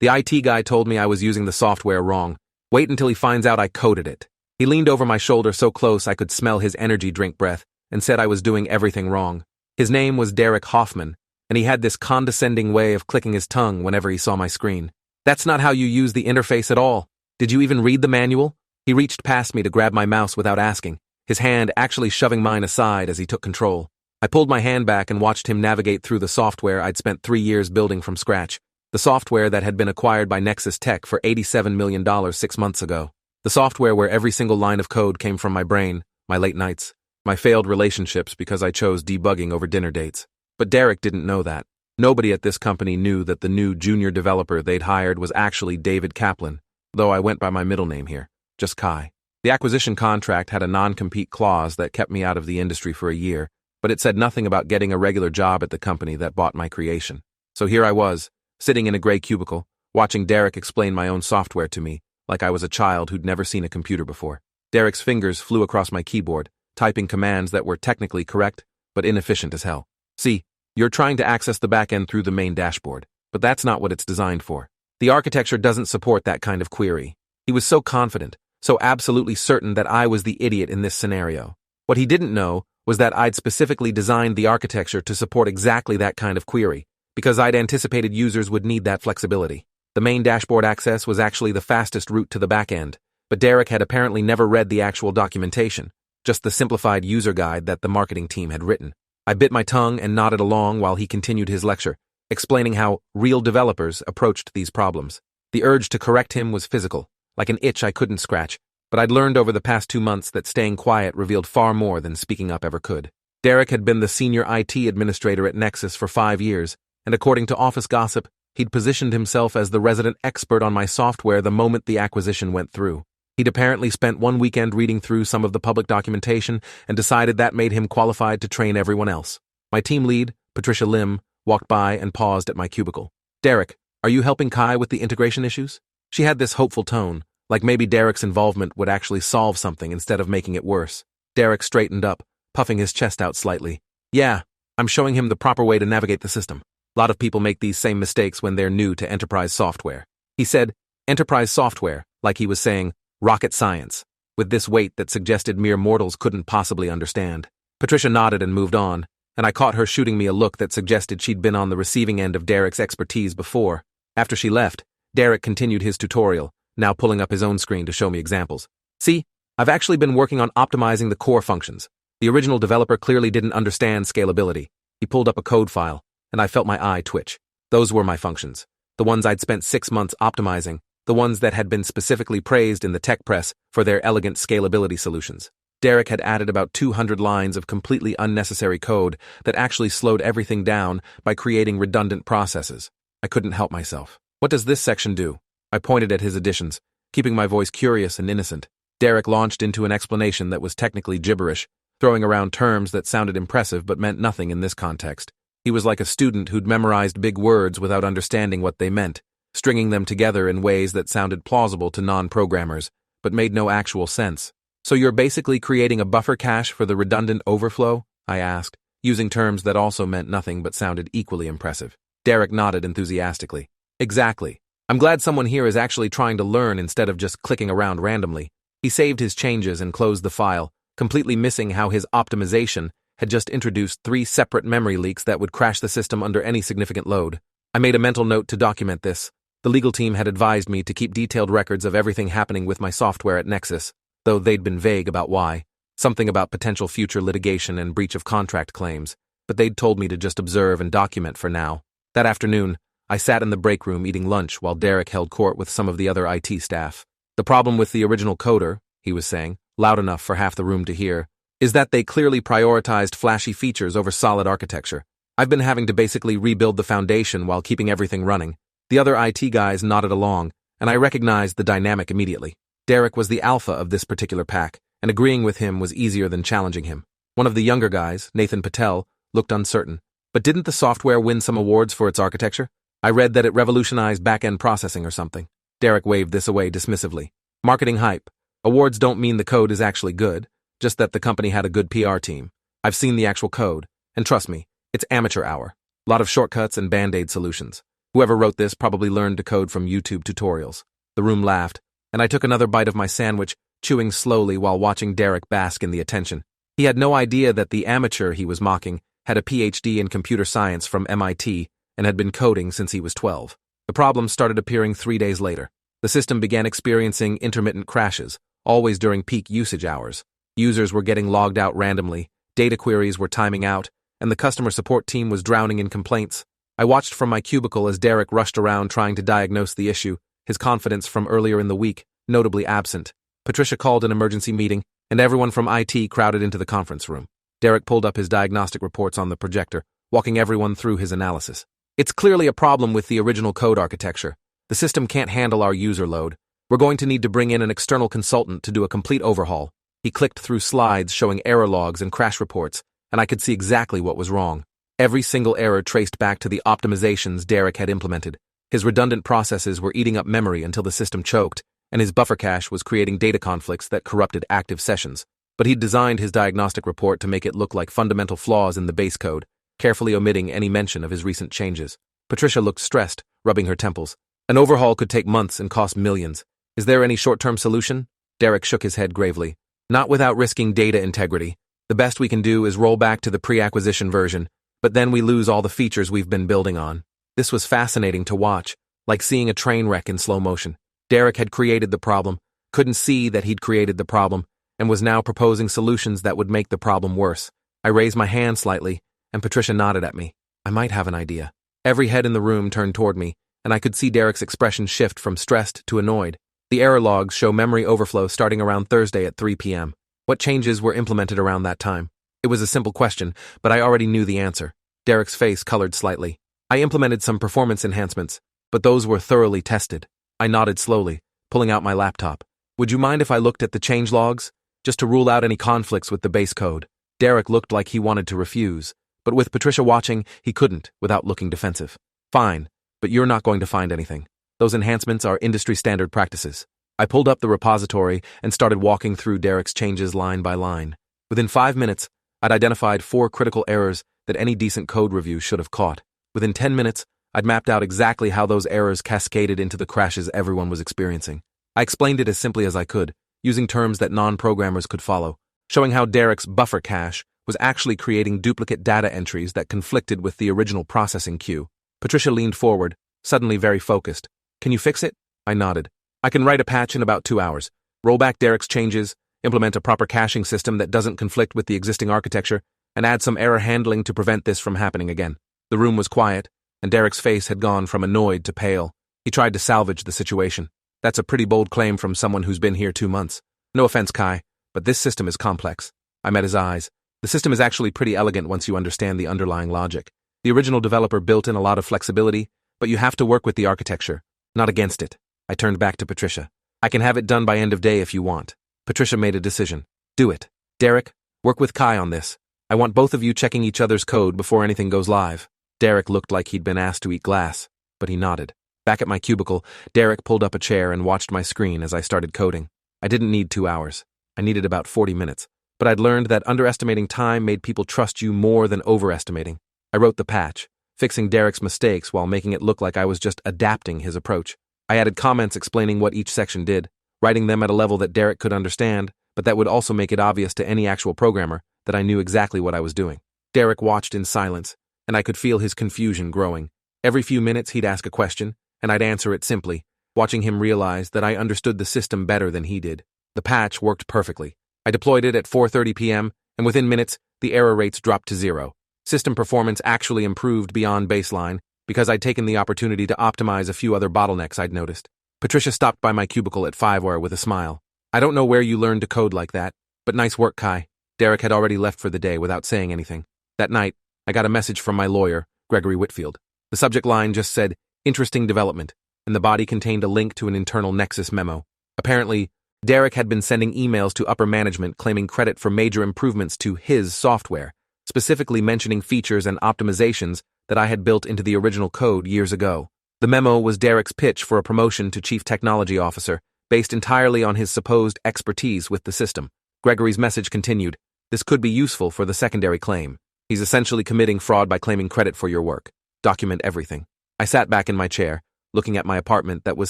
The IT guy told me I was using the software wrong. Wait until he finds out I coded it. He leaned over my shoulder so close I could smell his energy drink breath and said I was doing everything wrong. His name was Derek Hoffman, and he had this condescending way of clicking his tongue whenever he saw my screen. That's not how you use the interface at all. Did you even read the manual? He reached past me to grab my mouse without asking, his hand actually shoving mine aside as he took control. I pulled my hand back and watched him navigate through the software I'd spent 3 years building from scratch. The software that had been acquired by Nexus Tech for $87 million 6 months ago. The software where every single line of code came from my brain, my late nights, my failed relationships because I chose debugging over dinner dates. But Derek didn't know that. Nobody at this company knew that the new junior developer they'd hired was actually David Kaplan, though I went by my middle name here, just Kai. The acquisition contract had a non-compete clause that kept me out of the industry for a year, but it said nothing about getting a regular job at the company that bought my creation. So here I was, sitting in a gray cubicle, watching Derek explain my own software to me, like I was a child who'd never seen a computer before. Derek's fingers flew across my keyboard, typing commands that were technically correct, but inefficient as hell. See, you're trying to access the backend through the main dashboard, but that's not what it's designed for. The architecture doesn't support that kind of query. He was so confident, so absolutely certain that I was the idiot in this scenario. What he didn't know was that I'd specifically designed the architecture to support exactly that kind of query, because I'd anticipated users would need that flexibility. The main dashboard access was actually the fastest route to the backend, but Derek had apparently never read the actual documentation, just the simplified user guide that the marketing team had written. I bit my tongue and nodded along while he continued his lecture, explaining how real developers approached these problems. The urge to correct him was physical, like an itch I couldn't scratch, but I'd learned over the past 2 months that staying quiet revealed far more than speaking up ever could. Derek had been the senior IT administrator at Nexus for 5 years, and according to office gossip, he'd positioned himself as the resident expert on my software the moment the acquisition went through. He'd apparently spent one weekend reading through some of the public documentation and decided that made him qualified to train everyone else. My team lead, Patricia Lim, walked by and paused at my cubicle. Derek, are you helping Kai with the integration issues? She had this hopeful tone, like maybe Derek's involvement would actually solve something instead of making it worse. Derek straightened up, puffing his chest out slightly. Yeah, I'm showing him the proper way to navigate the system. A lot of people make these same mistakes when they're new to enterprise software. He said, enterprise software, like he was saying, rocket science, with this weight that suggested mere mortals couldn't possibly understand. Patricia nodded and moved on, and I caught her shooting me a look that suggested she'd been on the receiving end of Derek's expertise before. After she left, Derek continued his tutorial, now pulling up his own screen to show me examples. See, I've actually been working on optimizing the core functions. The original developer clearly didn't understand scalability. He pulled up a code file, and I felt my eye twitch. Those were my functions. The ones I'd spent 6 months optimizing, the ones that had been specifically praised in the tech press for their elegant scalability solutions. Derek had added about 200 lines of completely unnecessary code that actually slowed everything down by creating redundant processes. I couldn't help myself. What does this section do? I pointed at his additions, keeping my voice curious and innocent. Derek launched into an explanation that was technically gibberish, throwing around terms that sounded impressive but meant nothing in this context. He was like a student who'd memorized big words without understanding what they meant, stringing them together in ways that sounded plausible to non-programmers, but made no actual sense. So you're basically creating a buffer cache for the redundant overflow? I asked, using terms that also meant nothing but sounded equally impressive. Derek nodded enthusiastically. Exactly. I'm glad someone here is actually trying to learn instead of just clicking around randomly. He saved his changes and closed the file, completely missing how his optimization had just introduced 3 separate memory leaks that would crash the system under any significant load. I made a mental note to document this. The legal team had advised me to keep detailed records of everything happening with my software at Nexus, though they'd been vague about why. Something about potential future litigation and breach of contract claims, but they'd told me to just observe and document for now. That afternoon, I sat in the break room eating lunch while Derek held court with some of the other IT staff. The problem with the original coder, he was saying, loud enough for half the room to hear, is that they clearly prioritized flashy features over solid architecture. I've been having to basically rebuild the foundation while keeping everything running. The other IT guys nodded along, and I recognized the dynamic immediately. Derek was the alpha of this particular pack, and agreeing with him was easier than challenging him. One of the younger guys, Nathan Patel, looked uncertain. But didn't the software win some awards for its architecture? I read that it revolutionized back-end processing or something. Derek waved this away dismissively. Marketing hype. Awards don't mean the code is actually good, just that the company had a good PR team. I've seen the actual code, and trust me, it's amateur hour. A lot of shortcuts and band-aid solutions. Whoever wrote this probably learned to code from YouTube tutorials. The room laughed, and I took another bite of my sandwich, chewing slowly while watching Derek bask in the attention. He had no idea that the amateur he was mocking had a PhD in computer science from MIT and had been coding since he was 12. The problem started appearing 3 days later. The system began experiencing intermittent crashes, always during peak usage hours. Users were getting logged out randomly, data queries were timing out, and the customer support team was drowning in complaints. I watched from my cubicle as Derek rushed around trying to diagnose the issue, his confidence from earlier in the week notably absent. Patricia called an emergency meeting, and everyone from IT crowded into the conference room. Derek pulled up his diagnostic reports on the projector, walking everyone through his analysis. It's clearly a problem with the original code architecture. The system can't handle our user load. We're going to need to bring in an external consultant to do a complete overhaul. He clicked through slides showing error logs and crash reports, and I could see exactly what was wrong. Every single error traced back to the optimizations Derek had implemented. His redundant processes were eating up memory until the system choked, and his buffer cache was creating data conflicts that corrupted active sessions. But he'd designed his diagnostic report to make it look like fundamental flaws in the base code, carefully omitting any mention of his recent changes. Patricia looked stressed, rubbing her temples. An overhaul could take months and cost millions. Is there any short-term solution? Derek shook his head gravely. Not without risking data integrity. The best we can do is roll back to the pre-acquisition version, but then we lose all the features we've been building on. This was fascinating to watch, like seeing a train wreck in slow motion. Derek had created the problem, couldn't see that he'd created the problem, and was now proposing solutions that would make the problem worse. I raised my hand slightly, and Patricia nodded at me. I might have an idea. Every head in the room turned toward me, and I could see Derek's expression shift from stressed to annoyed. The error logs show memory overflow starting around Thursday at 3 p.m. What changes were implemented around that time? It was a simple question, but I already knew the answer. Derek's face colored slightly. I implemented some performance enhancements, but those were thoroughly tested. I nodded slowly, pulling out my laptop. Would you mind if I looked at the change logs? Just to rule out any conflicts with the base code. Derek looked like he wanted to refuse, but with Patricia watching, he couldn't without looking defensive. Fine, but you're not going to find anything. Those enhancements are industry-standard practices. I pulled up the repository and started walking through Derek's changes line by line. Within 5 minutes, I'd identified 4 critical errors that any decent code review should have caught. Within 10 minutes, I'd mapped out exactly how those errors cascaded into the crashes everyone was experiencing. I explained it as simply as I could, using terms that non-programmers could follow, showing how Derek's buffer cache was actually creating duplicate data entries that conflicted with the original processing queue. Patricia leaned forward, suddenly very focused. Can you fix it? I nodded. I can write a patch in about 2 hours, roll back Derek's changes, implement a proper caching system that doesn't conflict with the existing architecture, and add some error handling to prevent this from happening again. The room was quiet, and Derek's face had gone from annoyed to pale. He tried to salvage the situation. That's a pretty bold claim from someone who's been here 2 months. No offense, Kai, but this system is complex. I met his eyes. The system is actually pretty elegant once you understand the underlying logic. The original developer built in a lot of flexibility, but you have to work with the architecture, not against it. I turned back to Patricia. I can have it done by end of day if you want. Patricia made a decision. Do it. Derek, work with Kai on this. I want both of you checking each other's code before anything goes live. Derek looked like he'd been asked to eat glass, but he nodded. Back at my cubicle, Derek pulled up a chair and watched my screen as I started coding. I didn't need 2 hours. I needed about 40 minutes. But I'd learned that underestimating time made people trust you more than overestimating. I wrote the patch, fixing Derek's mistakes while making it look like I was just adapting his approach. I added comments explaining what each section did, writing them at a level that Derek could understand, but that would also make it obvious to any actual programmer that I knew exactly what I was doing. Derek watched in silence, and I could feel his confusion growing. Every few minutes he'd ask a question, and I'd answer it simply, watching him realize that I understood the system better than he did. The patch worked perfectly. I deployed it at 4:30 p.m., and within minutes, the error rates dropped to 0. System performance actually improved beyond baseline because I'd taken the opportunity to optimize a few other bottlenecks I'd noticed. Patricia stopped by my cubicle at 5 with a smile. I don't know where you learned to code like that, but nice work, Kai. Derek had already left for the day without saying anything. That night, I got a message from my lawyer, Gregory Whitfield. The subject line just said, "Interesting development," and the body contained a link to an internal Nexus memo. Apparently, Derek had been sending emails to upper management claiming credit for major improvements to his software, specifically mentioning features and optimizations that I had built into the original code years ago. The memo was Derek's pitch for a promotion to Chief Technology Officer, based entirely on his supposed expertise with the system. Gregory's message continued, "This could be useful for the secondary claim. He's essentially committing fraud by claiming credit for your work. Document everything." I sat back in my chair, looking at my apartment that was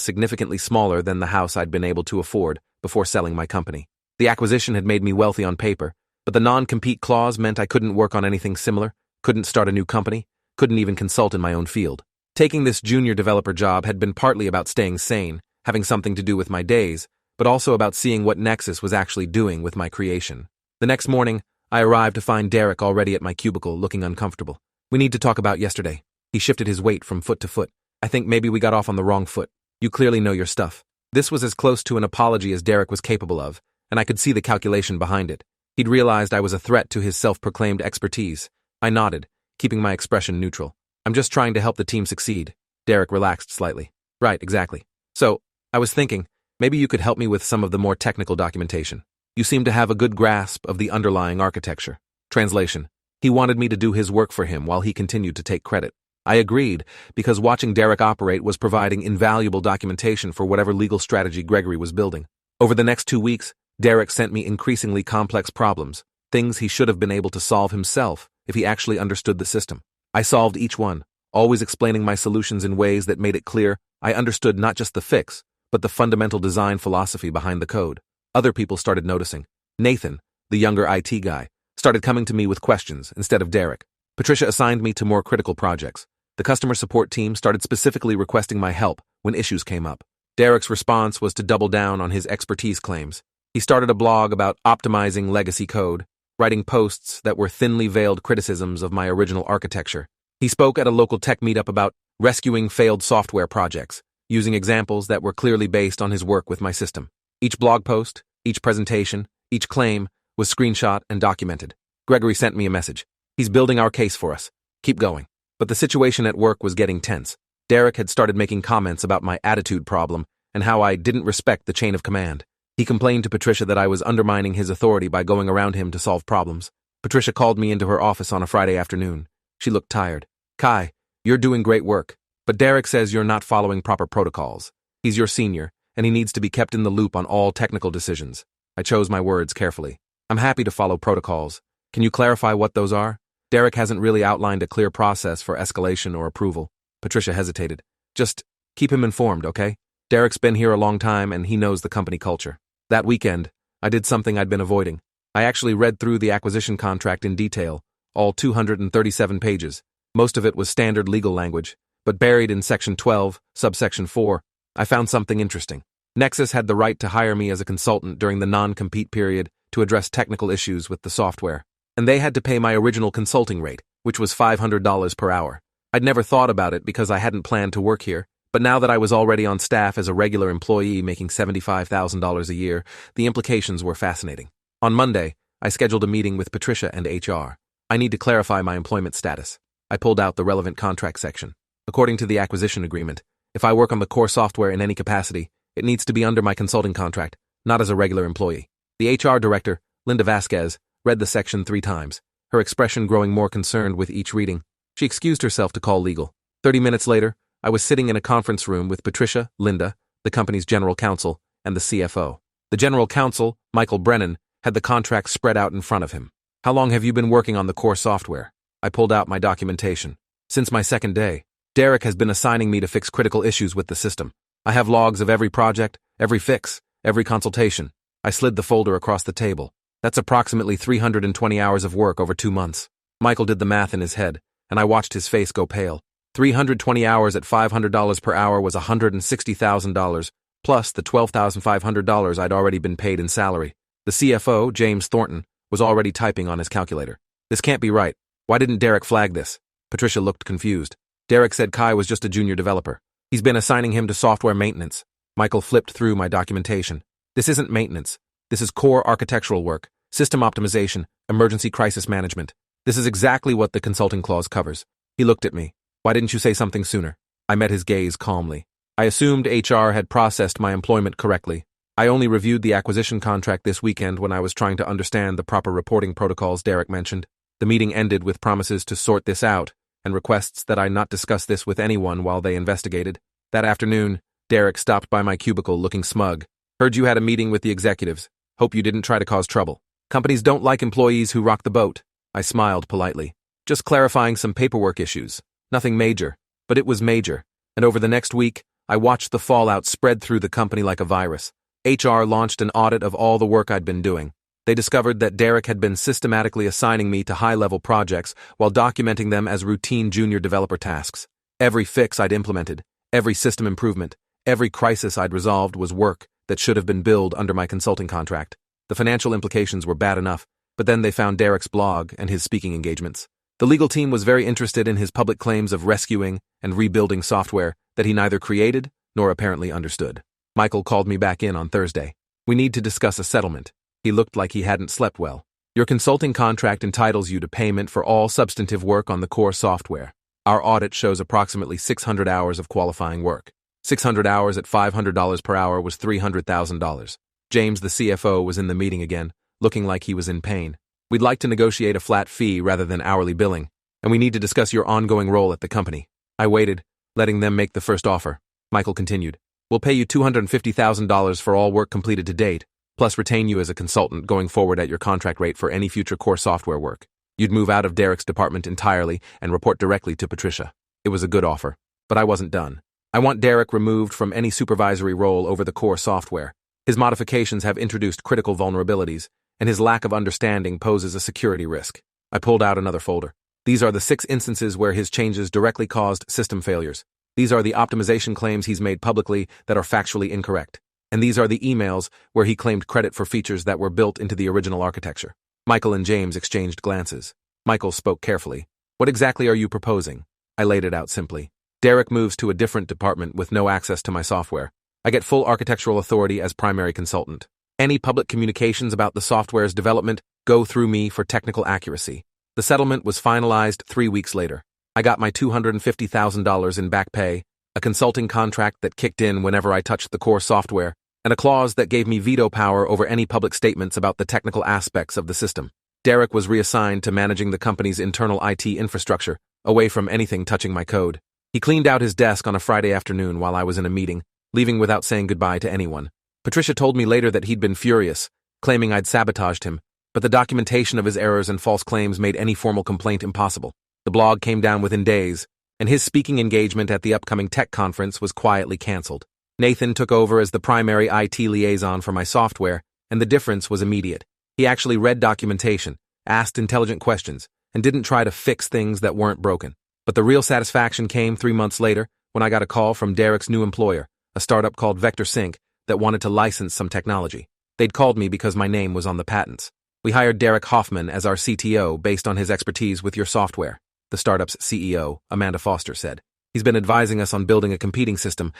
significantly smaller than the house I'd been able to afford before selling my company. The acquisition had made me wealthy on paper, but the non-compete clause meant I couldn't work on anything similar, couldn't start a new company, couldn't even consult in my own field. Taking this junior developer job had been partly about staying sane, having something to do with my days, but also about seeing what Nexus was actually doing with my creation. The next morning, I arrived to find Derek already at my cubicle, looking uncomfortable. "We need to talk about yesterday." He shifted his weight from foot to foot. "I think maybe we got off on the wrong foot. You clearly know your stuff." This was as close to an apology as Derek was capable of, and I could see the calculation behind it. He'd realized I was a threat to his self-proclaimed expertise. I nodded, keeping my expression neutral. "I'm just trying to help the team succeed." Derek relaxed slightly. "Right, exactly. So, I was thinking, maybe you could help me with some of the more technical documentation. You seem to have a good grasp of the underlying architecture." Translation: he wanted me to do his work for him while he continued to take credit. I agreed, because watching Derek operate was providing invaluable documentation for whatever legal strategy Gregory was building. Over the next 2 weeks, Derek sent me increasingly complex problems, things he should have been able to solve himself if he actually understood the system. I solved each one, always explaining my solutions in ways that made it clear I understood not just the fix, but the fundamental design philosophy behind the code. Other people started noticing. Nathan, the younger IT guy, started coming to me with questions instead of Derek. Patricia assigned me to more critical projects. The customer support team started specifically requesting my help when issues came up. Derek's response was to double down on his expertise claims. He started a blog about optimizing legacy code, writing posts that were thinly veiled criticisms of my original architecture. He spoke at a local tech meetup about rescuing failed software projects, using examples that were clearly based on his work with my system. Each blog post, each presentation, each claim was screenshot and documented. Gregory sent me a message. "He's building our case for us. Keep going." But the situation at work was getting tense. Derek had started making comments about my attitude problem and how I didn't respect the chain of command. He complained to Patricia that I was undermining his authority by going around him to solve problems. Patricia called me into her office on a Friday afternoon. She looked tired. "Kai, you're doing great work, but Derek says you're not following proper protocols. He's your senior, and he needs to be kept in the loop on all technical decisions." I chose my words carefully. "I'm happy to follow protocols. Can you clarify what those are? Derek hasn't really outlined a clear process for escalation or approval." Patricia hesitated. "Just keep him informed, okay? Derek's been here a long time and he knows the company culture." That weekend, I did something I'd been avoiding. I actually read through the acquisition contract in detail, all 237 pages. Most of it was standard legal language, but buried in Section 12, subsection 4, I found something interesting. Nexus had the right to hire me as a consultant during the non-compete period to address technical issues with the software. And they had to pay my original consulting rate, which was $500 per hour. I'd never thought about it because I hadn't planned to work here, but now that I was already on staff as a regular employee making $75,000 a year, the implications were fascinating. On Monday, I scheduled a meeting with Patricia and HR. I need to clarify my employment status. I pulled out the relevant contract section. According to the acquisition agreement, if I work on the core software in any capacity, it needs to be under my consulting contract, not as a regular employee. The HR director, Linda Vasquez, read the section 3 times, her expression growing more concerned with each reading. She excused herself to call legal. 30 minutes later, I was sitting in a conference room with Patricia, Linda, the company's general counsel, and the CFO. The general counsel, Michael Brennan, had the contract spread out in front of him. "How long have you been working on the core software?" I pulled out my documentation. "Since my second day. Derek has been assigning me to fix critical issues with the system. I have logs of every project, every fix, every consultation." I slid the folder across the table. "That's approximately 320 hours of work over 2 months. Michael did the math in his head, and I watched his face go pale. 320 hours at $500 per hour was $160,000, plus the $12,500 I'd already been paid in salary. The CFO, James Thornton, was already typing on his calculator. "This can't be right. Why didn't Derek flag this?" Patricia looked confused. "Derek said Kai was just a junior developer. He's been assigning him to software maintenance." Michael flipped through my documentation. "This isn't maintenance. This is core architectural work, system optimization, emergency crisis management. This is exactly what the consulting clause covers." He looked at me. "Why didn't you say something sooner?" I met his gaze calmly. I assumed HR had processed my employment correctly. I only reviewed the acquisition contract this weekend when I was trying to understand the proper reporting protocols Derek mentioned. The meeting ended with promises to sort this out and requests that I not discuss this with anyone while they investigated. That afternoon, Derek stopped by my cubicle looking smug. "Heard you had a meeting with the executives. Hope you didn't try to cause trouble." "Companies don't like employees who rock the boat." I smiled politely. "Just clarifying some paperwork issues. Nothing major." But it was major, and over the next week, I watched the fallout spread through the company like a virus. HR launched an audit of all the work I'd been doing. They discovered that Derek had been systematically assigning me to high-level projects while documenting them as routine junior developer tasks. Every fix I'd implemented, every system improvement, every crisis I'd resolved was work that should have been billed under my consulting contract. The financial implications were bad enough, but then they found Derek's blog and his speaking engagements. The legal team was very interested in his public claims of rescuing and rebuilding software that he neither created nor apparently understood. Michael called me back in on Thursday. We need to discuss a settlement. He looked like he hadn't slept well. Your consulting contract entitles you to payment for all substantive work on the core software. Our audit shows approximately 600 hours of qualifying work. 600 hours at $500 per hour was $300,000. James, the CFO, was in the meeting again, looking like he was in pain. We'd like to negotiate a flat fee rather than hourly billing, and we need to discuss your ongoing role at the company. I waited, letting them make the first offer. Michael continued. We'll pay you $250,000 for all work completed to date, plus retain you as a consultant going forward at your contract rate for any future core software work. You'd move out of Derek's department entirely and report directly to Patricia. It was a good offer, but I wasn't done. I want Derek removed from any supervisory role over the core software. His modifications have introduced critical vulnerabilities, and his lack of understanding poses a security risk. I pulled out another folder. These are the 6 instances where his changes directly caused system failures. These are the optimization claims he's made publicly that are factually incorrect. And these are the emails where he claimed credit for features that were built into the original architecture. Michael and James exchanged glances. Michael spoke carefully. What exactly are you proposing? I laid it out simply. Derek moves to a different department with no access to my software. I get full architectural authority as primary consultant. Any public communications about the software's development go through me for technical accuracy. The settlement was finalized 3 weeks later. I got my $250,000 in back pay, a consulting contract that kicked in whenever I touched the core software, and a clause that gave me veto power over any public statements about the technical aspects of the system. Derek was reassigned to managing the company's internal IT infrastructure, away from anything touching my code. He cleaned out his desk on a Friday afternoon while I was in a meeting, leaving without saying goodbye to anyone. Patricia told me later that he'd been furious, claiming I'd sabotaged him, but the documentation of his errors and false claims made any formal complaint impossible. The blog came down within days, and his speaking engagement at the upcoming tech conference was quietly canceled. Nathan took over as the primary IT liaison for my software, and the difference was immediate. He actually read documentation, asked intelligent questions, and didn't try to fix things that weren't broken. But the real satisfaction came 3 months later when I got a call from Derek's new employer, a startup called Vector Sync, that wanted to license some technology. They'd called me because my name was on the patents. We hired Derek Hoffman as our CTO based on his expertise with your software, the startup's CEO, Amanda Foster, said. He's been advising us on building a competing system,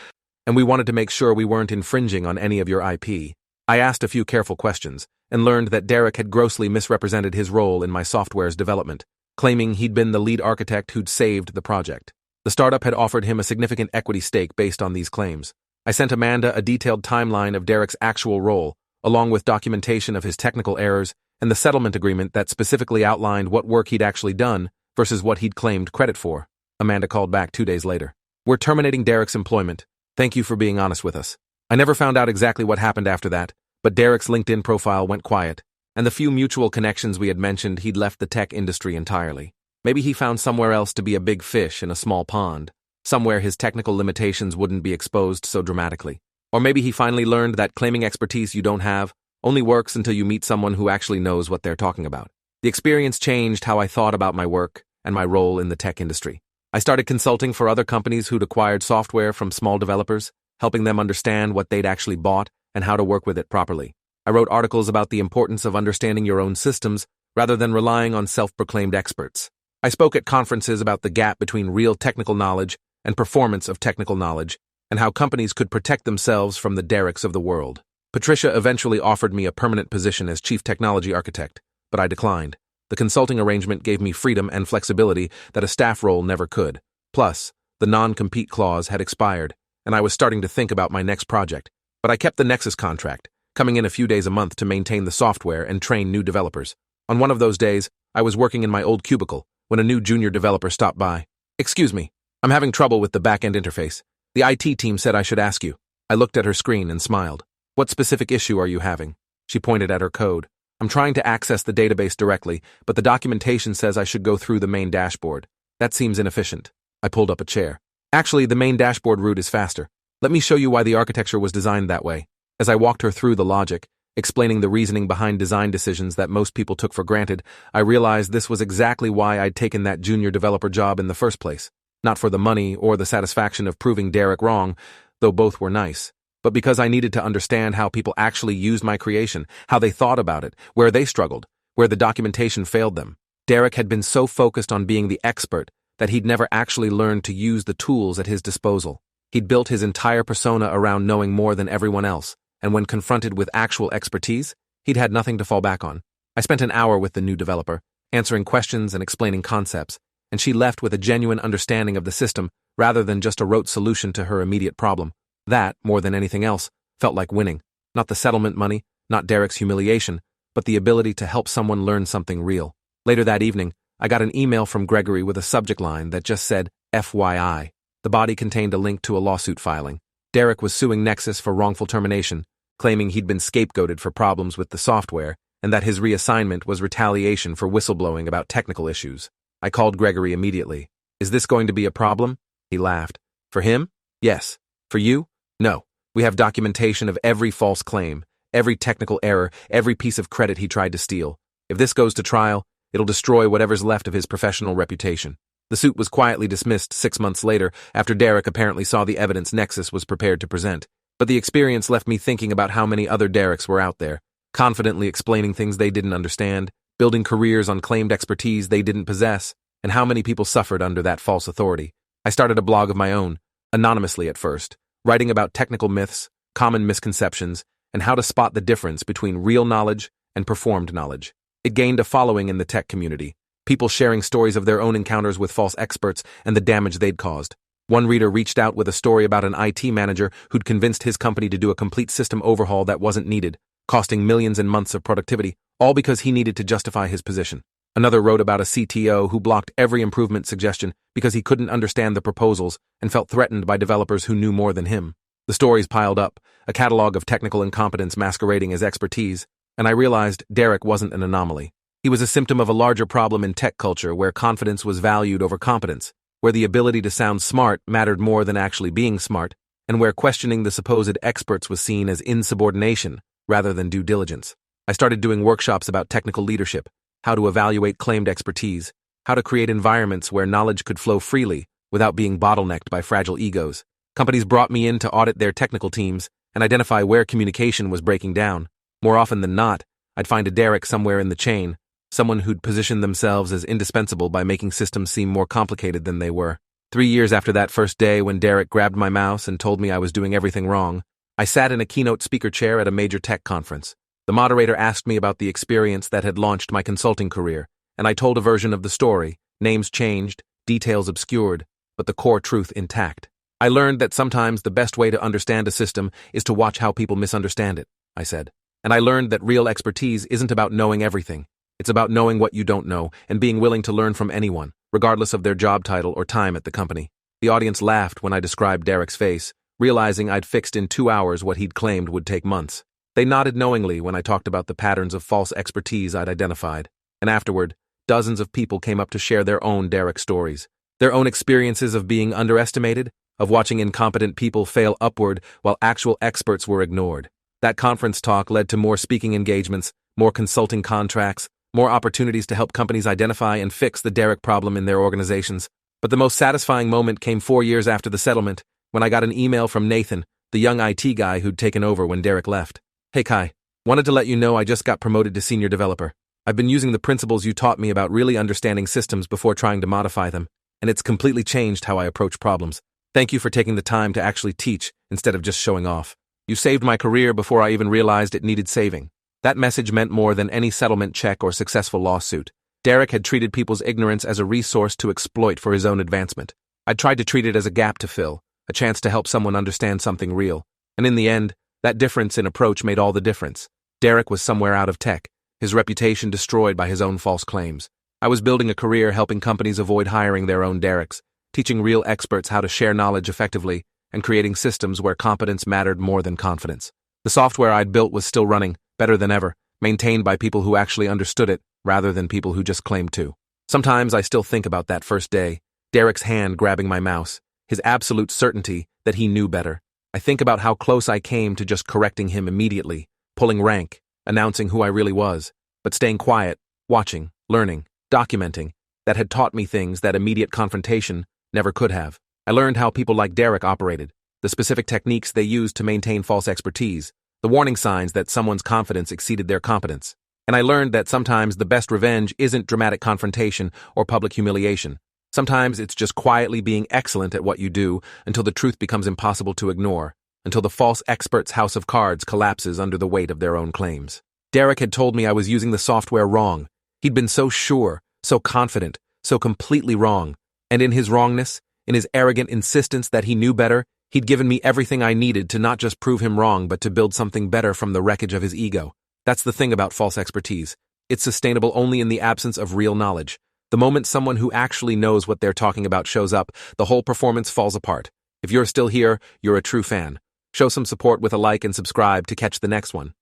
and we wanted to make sure we weren't infringing on any of your IP. I asked a few careful questions and learned that Derek had grossly misrepresented his role in my software's development, claiming he'd been the lead architect who'd saved the project. The startup had offered him a significant equity stake based on these claims. I sent Amanda a detailed timeline of Derek's actual role, along with documentation of his technical errors and the settlement agreement that specifically outlined what work he'd actually done versus what he'd claimed credit for. Amanda called back 2 days later. We're terminating Derek's employment. Thank you for being honest with us. I never found out exactly what happened after that, but Derek's LinkedIn profile went quiet, and the few mutual connections we had mentioned, he'd left the tech industry entirely. Maybe he found somewhere else to be a big fish in a small pond, somewhere his technical limitations wouldn't be exposed so dramatically. Or maybe he finally learned that claiming expertise you don't have only works until you meet someone who actually knows what they're talking about. The experience changed how I thought about my work and my role in the tech industry. I started consulting for other companies who'd acquired software from small developers, helping them understand what they'd actually bought and how to work with it properly. I wrote articles about the importance of understanding your own systems rather than relying on self-proclaimed experts. I spoke at conferences about the gap between real technical knowledge and performance of technical knowledge, and how companies could protect themselves from the Dereks of the world. Patricia eventually offered me a permanent position as chief technology architect, but I declined. The consulting arrangement gave me freedom and flexibility that a staff role never could. Plus, the non-compete clause had expired, and I was starting to think about my next project. But I kept the Nexus contract, coming in a few days a month to maintain the software and train new developers. On one of those days, I was working in my old cubicle when a new junior developer stopped by. "Excuse me, I'm having trouble with the back-end interface. The IT team said I should ask you." I looked at her screen and smiled. "What specific issue are you having?" She pointed at her code. "I'm trying to access the database directly, but the documentation says I should go through the main dashboard. That seems inefficient." I pulled up a chair. Actually, the main dashboard route is faster. Let me show you why the architecture was designed that way. As I walked her through the logic, explaining the reasoning behind design decisions that most people took for granted, I realized this was exactly why I'd taken that junior developer job in the first place. Not for the money or the satisfaction of proving Derek wrong, though both were nice, but because I needed to understand how people actually used my creation, how they thought about it, where they struggled, where the documentation failed them. Derek had been so focused on being the expert that he'd never actually learned to use the tools at his disposal. He'd built his entire persona around knowing more than everyone else, and when confronted with actual expertise, he'd had nothing to fall back on. I spent an hour with the new developer, answering questions and explaining concepts, and she left with a genuine understanding of the system rather than just a rote solution to her immediate problem. That, more than anything else, felt like winning. Not the settlement money, not Derek's humiliation, but the ability to help someone learn something real. Later that evening, I got an email from Gregory with a subject line that just said, FYI. The body contained a link to a lawsuit filing. Derek was suing Nexus for wrongful termination, claiming he'd been scapegoated for problems with the software, and that his reassignment was retaliation for whistleblowing about technical issues. I called Gregory immediately. Is this going to be a problem? He laughed. For him? Yes. For you? No. We have documentation of every false claim, every technical error, every piece of credit he tried to steal. If this goes to trial, it'll destroy whatever's left of his professional reputation. The suit was quietly dismissed 6 months later after Derek apparently saw the evidence Nexus was prepared to present. But the experience left me thinking about how many other Dereks were out there, confidently explaining things they didn't understand, building careers on claimed expertise they didn't possess, and how many people suffered under that false authority. I started a blog of my own, anonymously at first, writing about technical myths, common misconceptions, and how to spot the difference between real knowledge and performed knowledge. It gained a following in the tech community, people sharing stories of their own encounters with false experts and the damage they'd caused. One reader reached out with a story about an IT manager who'd convinced his company to do a complete system overhaul that wasn't needed, costing millions and months of productivity, all because he needed to justify his position. Another wrote about a CTO who blocked every improvement suggestion because he couldn't understand the proposals and felt threatened by developers who knew more than him. The stories piled up, a catalog of technical incompetence masquerading as expertise, and I realized Derek wasn't an anomaly. He was a symptom of a larger problem in tech culture where confidence was valued over competence, where the ability to sound smart mattered more than actually being smart, and where questioning the supposed experts was seen as insubordination rather than due diligence. I started doing workshops about technical leadership, how to evaluate claimed expertise, how to create environments where knowledge could flow freely without being bottlenecked by fragile egos. Companies brought me in to audit their technical teams and identify where communication was breaking down. More often than not, I'd find a Derek somewhere in the chain, someone who'd positioned themselves as indispensable by making systems seem more complicated than they were. 3 years after that first day when Derek grabbed my mouse and told me I was doing everything wrong, I sat in a keynote speaker chair at a major tech conference. The moderator asked me about the experience that had launched my consulting career, and I told a version of the story, names changed, details obscured, but the core truth intact. I learned that sometimes the best way to understand a system is to watch how people misunderstand it, I said. And I learned that real expertise isn't about knowing everything. It's about knowing what you don't know and being willing to learn from anyone, regardless of their job title or time at the company. The audience laughed when I described Derek's face, realizing I'd fixed in 2 hours what he'd claimed would take months. They nodded knowingly when I talked about the patterns of false expertise I'd identified, and afterward, dozens of people came up to share their own Derek stories, their own experiences of being underestimated, of watching incompetent people fail upward while actual experts were ignored. That conference talk led to more speaking engagements, more consulting contracts, more opportunities to help companies identify and fix the Derek problem in their organizations. But the most satisfying moment came 4 years after the settlement, when I got an email from Nathan, the young IT guy who'd taken over when Derek left. Hey Kai, wanted to let you know I just got promoted to senior developer. I've been using the principles you taught me about really understanding systems before trying to modify them, and it's completely changed how I approach problems. Thank you for taking the time to actually teach instead of just showing off. You saved my career before I even realized it needed saving. That message meant more than any settlement check or successful lawsuit. Derek had treated people's ignorance as a resource to exploit for his own advancement. I'd tried to treat it as a gap to fill, a chance to help someone understand something real, and in the end, that difference in approach made all the difference. Derek was somewhere out of tech, his reputation destroyed by his own false claims. I was building a career helping companies avoid hiring their own Dereks, teaching real experts how to share knowledge effectively, and creating systems where competence mattered more than confidence. The software I'd built was still running, better than ever, maintained by people who actually understood it, rather than people who just claimed to. Sometimes I still think about that first day, Derek's hand grabbing my mouse, his absolute certainty that he knew better. I think about how close I came to just correcting him immediately, pulling rank, announcing who I really was, but staying quiet, watching, learning, documenting, that had taught me things that immediate confrontation never could have. I learned how people like Derek operated, the specific techniques they used to maintain false expertise, the warning signs that someone's confidence exceeded their competence. And I learned that sometimes the best revenge isn't dramatic confrontation or public humiliation. Sometimes it's just quietly being excellent at what you do until the truth becomes impossible to ignore, until the false expert's house of cards collapses under the weight of their own claims. Derek had told me I was using the software wrong. He'd been so sure, so confident, so completely wrong. And in his wrongness, in his arrogant insistence that he knew better, he'd given me everything I needed to not just prove him wrong but to build something better from the wreckage of his ego. That's the thing about false expertise. It's sustainable only in the absence of real knowledge. The moment someone who actually knows what they're talking about shows up, the whole performance falls apart. If you're still here, you're a true fan. Show some support with a like and subscribe to catch the next one.